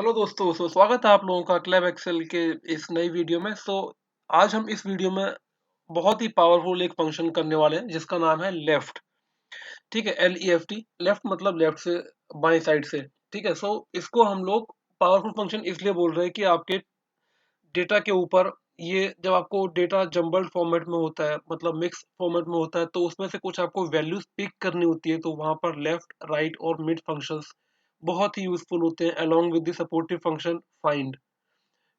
Hello दोस्तों। स्वागत है आप लोगों का क्लैब एक्सेल के इस नई वीडियो में। आज हम इस वीडियो में बहुत ही पावरफुल एक फंक्शन करने वाले हैं जिसका नाम है लेफ्ट। ठीक है, LEFT। लेफ्ट मतलब लेफ्ट से, बाएं साइड से। ठीक है, इसको हम लोग पावरफुल फंक्शन इसलिए बोल रहे हैं कि आपके डेटा के ऊपर, ये जब आपको डेटा जम्बल्ड फॉर्मेट में होता है, मतलब मिक्स फॉर्मेट में होता है, तो उसमें से कुछ आपको वैल्यूज पिक करनी होती है, तो वहां पर लेफ्ट, राइट और मिड फंक्शंस बहुत ही यूजफुल होते हैं along with the supportive function find.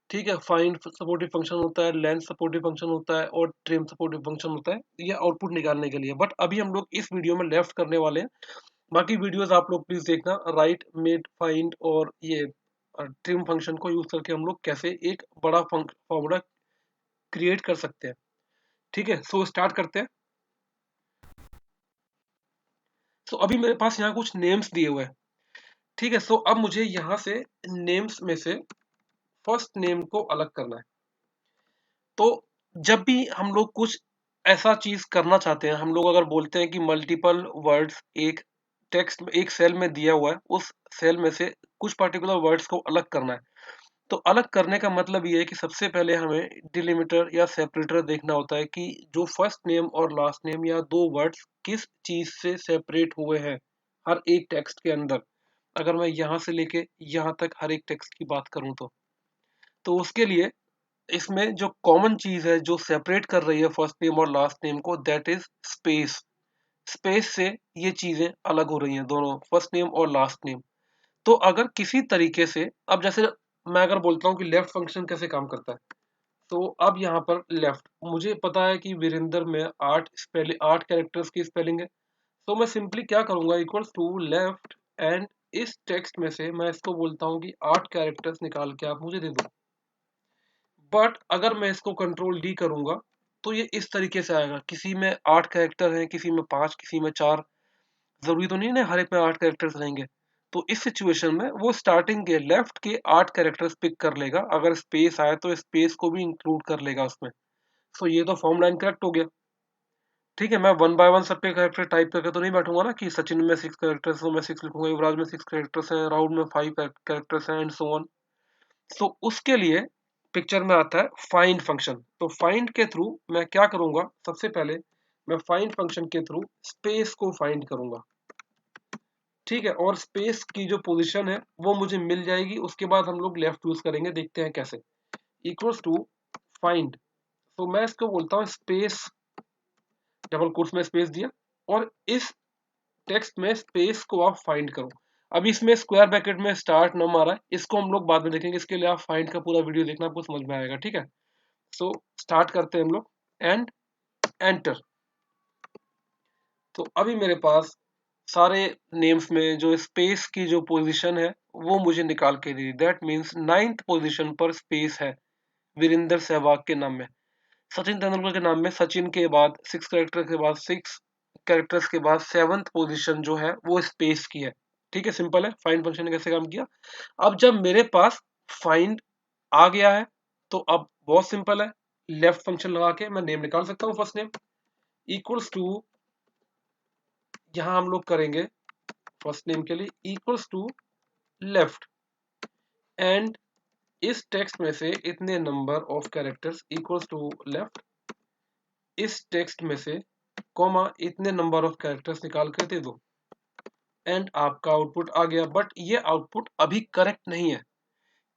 ठीक है, फाइंड सपोर्टिव फंक्शन होता है, लेंथ सपोर्टिव फंक्शन होता है और ट्रिम सपोर्टिव फंक्शन होता है, ये आउटपुट निकालने के लिए। बट अभी हम लोग इस वीडियो में लेफ्ट करने वाले हैं। बाकी वीडियोस आप लोग प्लीज देखना, राइट, मिड, फाइंड और ये ट्रिम फंक्शन को यूज करके हम लोग कैसे एक बड़ा फॉर्मूला क्रिएट कर सकते हैं। ठीक है, स्टार्ट करते हैं। अभी मेरे पास यहाँ कुछ नेम्स दिए हुए हैं। ठीक है, अब मुझे यहाँ से नेम्स में से फर्स्ट नेम को अलग करना है। तो जब भी हम लोग कुछ ऐसा चीज करना चाहते हैं, हम लोग अगर बोलते हैं कि मल्टीपल वर्ड्स एक टेक्स्ट में, एक सेल में दिया हुआ है, उस सेल में से कुछ पर्टिकुलर वर्ड्स को अलग करना है। तो अलग करने का मतलब ये है कि सबसे पहले हमें डिलिमिटर या सेपरेटर देखना होता है कि जो फर्स्ट नेम और लास्ट नेम या दो वर्ड्स किस चीज से सेपरेट हुए हैं हर एक टेक्स्ट के अंदर। अगर मैं यहाँ से लेके यहाँ तक हर एक टेक्स्ट की बात करूँ तो उसके लिए इसमें जो कॉमन चीज है जो सेपरेट कर रही है फर्स्ट नेम और लास्ट नेम को, दैट इज स्पेस। स्पेस से ये चीजें अलग हो रही हैं, दोनों फर्स्ट नेम और लास्ट नेम। तो अगर किसी तरीके से, अब जैसे मैं अगर बोलता हूँ कि लेफ्ट फंक्शन कैसे काम करता है, तो अब यहाँ पर लेफ्ट, मुझे पता है कि वीरेंद्र में 8 कैरेक्टर्स की स्पेलिंग है। तो मैं सिंपली क्या करूंगा, इक्वल्स टू लेफ्ट, एंड इस टेक्स्ट में से मैं इसको बोलता हूँ कि 8 कैरेक्टर्स निकाल के आप मुझे दे दो। बट अगर मैं इसको कंट्रोल डी करूंगा तो ये इस तरीके से आएगा, किसी में 8 कैरेक्टर हैं, किसी में 5, किसी में 4। जरूरी तो नहीं ना हर एक में 8 कैरेक्टर्स रहेंगे। तो इस सिचुएशन में वो स्टार्टिंग के लेफ्ट के 8 कैरेक्टर्स पिक कर लेगा, अगर स्पेस आए तो स्पेस को भी इंक्लूड कर लेगा उसमें। ये तो फॉर्म लाइन करेक्ट हो गया। ठीक है, मैं वन बाय वन सबके कैरेक्टर टाइप करके तो नहीं बैठूंगा ना कि सचिन में 6 कैरेक्टर्स तो मैं 6 लिखूंगा, युवराज में 6 कैरेक्टर्स हैं, राहुल में 5 कैरेक्टर्स हैं, एंड सो ऑन। उसके लिए पिक्चर में आता है फाइंड फंक्शन। तो फाइंड के थ्रू मैं क्या करूंगा, सबसे पहले मैं फाइंड फंक्शन के थ्रू स्पेस को फाइंड करूंगा। ठीक है, और स्पेस की जो पोजीशन है वो मुझे मिल जाएगी। उसके बाद हम लोग लेफ्ट यूज करेंगे, देखते हैं कैसे। इक्वल्स टू फाइंड, तो मैं इसको बोलता हूँ स्पेस, डबल कोट्स में स्पेस दिया, और इस टेक्स्ट में स्पेस को आप फाइंड करो। अब इसमें स्क्वायर ब्रैकेट में स्टार्ट न मारा है, इसको हम लोग बाद में देखेंगे, इसके लिए आप फाइंड का पूरा वीडियो देखना, आपको समझ में आएगा। ठीक है, स्टार्ट करते हैं हम लोग, एंड एंटर। तो अभी मेरे पास सारे नेम्स में जो स्पेस की जो पोजीशन है वो मुझे निकाल के दी। दैट मीन्स 9th पोजीशन पर स्पेस है वीरेंद्र सहवाग के नाम में। सचिन तेंदुलकर के नाम में सचिन के बाद 6 कैरेक्टर के बाद 6 कैरेक्टर्स के बाद 7th पोजीशन जो है वो स्पेस की है। ठीक है, सिंपल है। फाइंड फंक्शन ने कैसे काम किया। अब जब मेरे पास फाइंड आ गया है तो अब बहुत सिंपल है, लेफ्ट फंक्शन लगा के मैं नेम निकाल सकता हूँ। फर्स्ट नेम इक्वल्स टू, यहां हम लोग करेंगे फर्स्ट नेम के लिए इक्वल्स टू लेफ्ट, एंड इस टेक्स्ट में से इतने number of characters equals to left, इस टेक्स्ट में से कॉमा इतने नंबर ऑफ कैरेक्टर्स निकाल कर दे दो, एंड आपका आउटपुट आ गया। बट ये आउटपुट अभी करेक्ट नहीं है।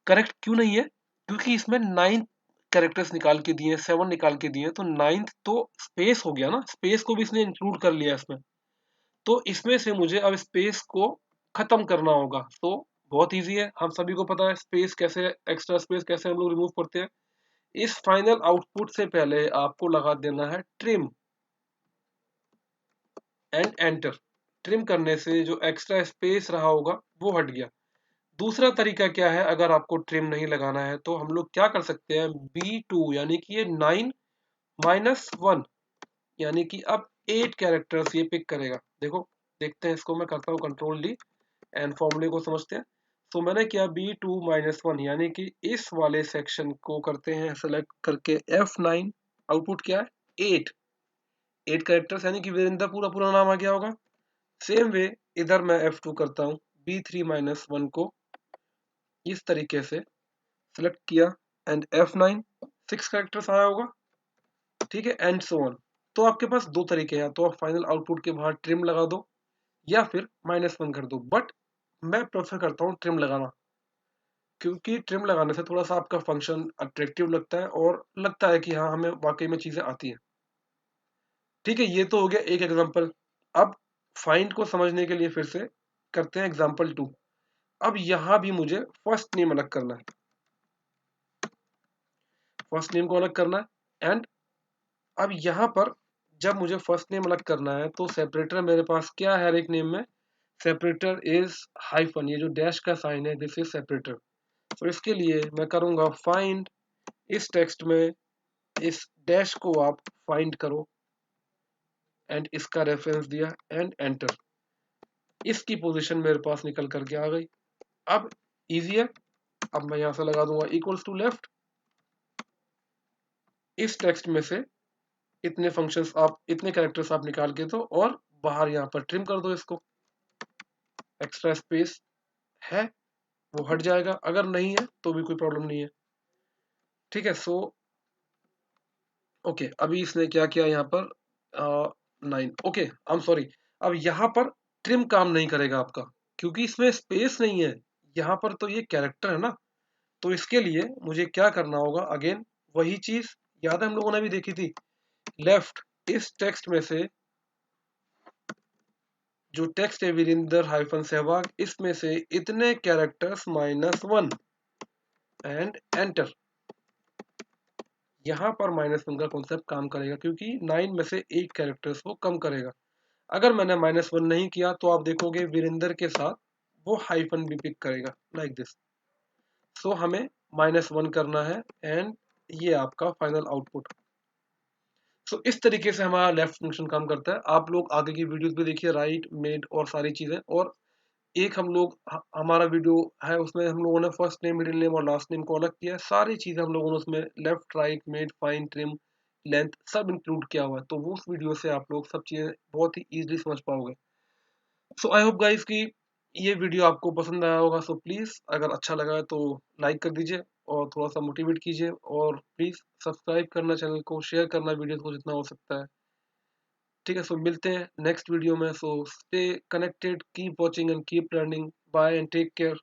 करेक्ट क्यों नहीं है, क्योंकि इसमें 9 कैरेक्टर्स निकाल के दिए, 7 निकाल के दिए, तो 9th तो स्पेस हो गया ना, स्पेस को भी इसने इंक्लूड कर लिया इसमें। तो इसमें से मुझे अब स्पेस को खत्म करना होगा। बहुत इजी है, हम सभी को पता है स्पेस कैसे, एक्स्ट्रा स्पेस कैसे हम लोग रिमूव करते हैं। इस फाइनल आउटपुट से पहले आपको लगा देना है ट्रिम, एंड एंटर। ट्रिम करने से जो एक्स्ट्रा स्पेस रहा होगा वो हट गया। दूसरा तरीका क्या है, अगर आपको ट्रिम नहीं लगाना है तो हम लोग क्या कर सकते हैं, B2 यानी कि ये 9 - 1, यानी कि अब 8 कैरेक्टर्स ये पिक करेगा। देखो, देखते हैं इसको, मैं करता हूँ कंट्रोल डी एंड फॉर्मूले को समझते हैं। मैंने किया B2 - 1, यानी कि इस वाले सेक्शन को करते हैं सेलेक्ट करके F9। आउटपुट क्या है, 8 कैरेक्टर्स, यानी कि वीरेंद्र पूरा पूरा नाम आ गया होगा। सेम वे इधर मैं F2 करता हूँ, B3 - 1 को, इस तरीके से सेलेक्ट किया एंड F9, 6 कैरेक्टर्स आया होगा, ठीक है, एंड सो ऑन। तो आपके पास दो तरीके हैं, तो आप फाइनल आउटपुट के बाहर ट्रिम लगा दो या फिर -1 कर दो, बट मैं प्रेफर करता हूँ ट्रिम लगाना, क्योंकि ट्रिम लगाने से थोड़ा सा आपका फंक्शन अट्रैक्टिव लगता है और लगता है कि हाँ हमें वाकई में चीजें आती हैं। ठीक है, ये तो हो गया एक एग्जांपल। अब फाइंड को समझने के लिए फिर से करते हैं एग्जांपल 2। अब यहां भी मुझे फर्स्ट नेम अलग करना है, फर्स्ट नेम को अलग करना है एंड अब यहाँ पर जब मुझे फर्स्ट नेम अलग करना है तो सेपरेटर मेरे पास क्या है, हर एक नेम में सेपरेटर इज हाइफन, ये जो डैश का साइन है दिस इज सेपरेटर। तो इसके लिए मैं करूंगा फाइंड, इस टेक्स्ट में इस डैश को आप फाइंड करो एंड इसका रेफरेंस दिया एंड एंटर। इसकी पोजीशन मेरे पास निकल करके आ गई। अब इजी है, अब मैं यहां से लगा दूंगा इक्वल्स टू लेफ्ट, इस टेक्स्ट में से इतने फंक्शंस आप, इतने कैरेक्टर्स आप निकाल के दो और बाहर यहाँ पर ट्रिम कर दो इसको। एक्स्ट्रा स्पेस है वो हट जाएगा, अगर नहीं है तो भी कोई प्रॉब्लम नहीं है। ठीक है, सो ओके, अभी इसने क्या किया यहाँ पर 9, ओके आई एम सॉरी। अब यहाँ पर ट्रिम काम नहीं करेगा आपका, क्योंकि इसमें स्पेस नहीं है, यहाँ पर तो ये कैरेक्टर है ना। तो इसके लिए मुझे क्या करना होगा, अगेन वही चीज याद है हम लोगों ने भी देखी थी, लेफ्ट, इस टेक्स्ट में से जो टेक्स्ट है वीरेंद्र हाइफन सहवाग, इसमें से इतने कैरेक्टर्स -1 एंड एंटर। यहाँ पर -1 का कॉन्सेप्ट काम करेगा क्योंकि 9 में से एक कैरेक्टर्स वो कम करेगा। अगर मैंने -1 नहीं किया तो आप देखोगे वीरेंद्र के साथ वो हाइफन भी पिक करेगा लाइक दिस। सो हमें -1 करना है एंड ये आपका फाइनल आउटपुट। सो इस तरीके से हमारा लेफ्ट फंक्शन काम करता है। आप लोग आगे की वीडियोस भी देखिए, राइट, मेड और सारी चीजें। और एक हम लोग हमारा वीडियो है उसमें हम लोगों ने फर्स्ट नेम, मिडिल नेम और लास्ट नेम को अलग किया है। सारी चीजें हम लोगों ने उसमें left, right, made, fine, trim, length सब इंक्लूड किया हुआ है, तो वो उस वीडियो से आप लोग सब चीजें बहुत ही इजीली समझ पाओगे। सो आई होप गाइस कि ये वीडियो आपको पसंद आया होगा। सो प्लीज अगर अच्छा लगा है तो लाइक कर दीजिए और थोड़ा सा मोटिवेट कीजिए, और प्लीज सब्सक्राइब करना चैनल को, शेयर करना वीडियो को जितना हो सकता है। ठीक है, सो मिलते हैं नेक्स्ट वीडियो में। So stay connected, keep watching and keep learning, bye and take care.